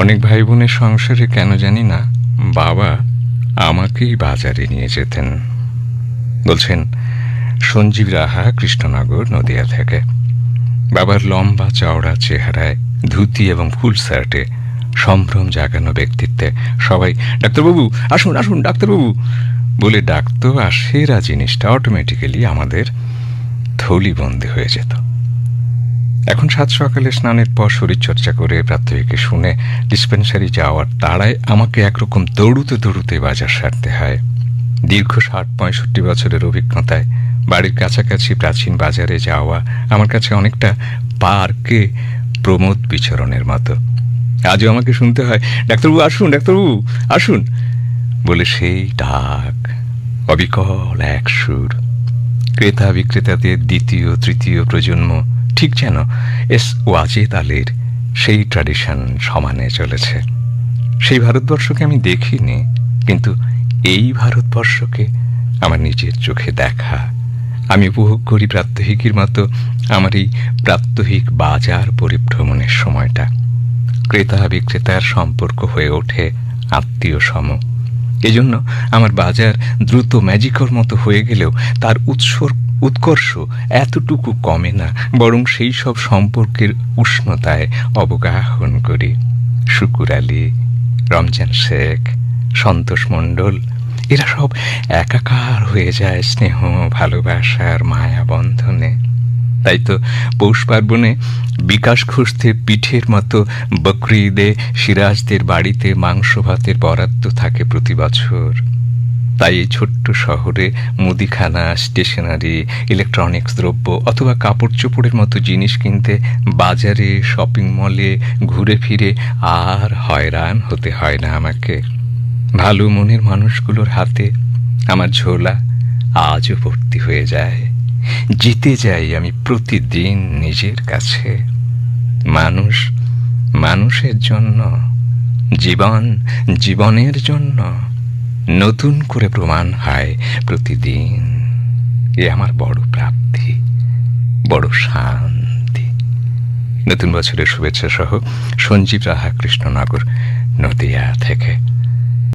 অনেক ভাই বোনের সংসারে কেন জানি না বাবা আমাকেই বাজারে নিয়ে যেতেন। বলছেন সঞ্জীব রাহা, কৃষ্ণনগর, নদিয়া থেকে। বাবার লম্বা চওড়া চেহারায়, ধুতি এবং ফুল শার্টে, সম্ভ্রম জাগানো ব্যক্তিত্বে সবাই ডাক্তারবাবু আসুন আসুন ডাক্তারবাবু বলে ডাকতো, আর সেরা জিনিসটা অটোমেটিক্যালি আমাদের থলিবন্দি হয়ে যেত। এখন সাত সকালে স্নানের পর শরীরচর্চা করে প্রাত্যহিকে শুনে ডিসপেন্সারি যাওয়ার তাড়ায় আমাকে একরকম দৌড়ুতে দৌড়ুতে বাজার সারতে হয়। দীর্ঘ ৬০-৬৫ বছরের অভিজ্ঞতায় বাড়ির কাছাকাছি প্রাচীন বাজারে যাওয়া আমার কাছে অনেকটা পার্কে প্রমোদ বিচরণের মতো। আজও আমাকে শুনতে হয় ডাক্তারবাবু আসুন, ডাক্তারবাবু আসুন বলে সেই ডাক, অবিকল এক সুর। ক্রেতা বিক্রেতাদের দ্বিতীয় তৃতীয় প্রজন্ম ঠিক যেন এস ওয়াজেদ আলীর সেই ট্র্যাডিশন সমানে চলেছে। সেই ভারতবর্ষকে আমি দেখিনি, কিন্তু এই ভারতবর্ষকে আমার নিজের চোখে দেখা। আমি উপভোগ করি প্রাত্যহিকের মতো আমার এই প্রাত্যহিক বাজার পরিভ্রমণের সময়টা। ক্রেতা বিক্রেতার সম্পর্ক হয়ে ওঠে আত্মীয় সম। এজন্য আমার বাজার দ্রুত ম্যাজিকর মতো হয়ে গেলেও তার উৎকর্ষ এতটুকু কমে না, বরং সেই সব সম্পর্কের উষ্ণতায় অবগাহন করি। শুকুর আলী, রমজান শেখ, সন্তোষ মণ্ডল, এরা সব একাকার হয়ে যায় স্নেহ, ভালোবাসার মায়া বন্ধনে। তাই তো পৌষ পার্বণে বিকাশ ঘোষদের পিঠের মতো বকরিদে সিরাজদের বাড়িতে মাংস ভাতের বরাদ্দ থাকে প্রতি বছর। তাই এই ছোট্ট শহরে মুদিখানা, স্টেশনারি, ইলেকট্রনিক্স দ্রব্য অথবা কাপড় চোপড়ের মতো জিনিস কিনতে বাজারে, শপিং মলে ঘুরে ফিরে আর হয়রান হতে হয় না আমাকে। ভালো মনের মানুষগুলোর হাতে আমার ঝোলা আজও ভর্তি হয়ে যায়। জিতে যাই আমি প্রতিদিন নিজের কাছে। মানুষ মানুষের জন্য, জীবন জীবনের জন্য নতুন করে প্রমাণ হয় প্রতিদিন। এ আমার বড় প্রাপ্তি, বড় শান্তি। নতুন বছরের শুভেচ্ছা সহ সঞ্জীব রাহা, কৃষ্ণনগর, নদিয়া থেকে।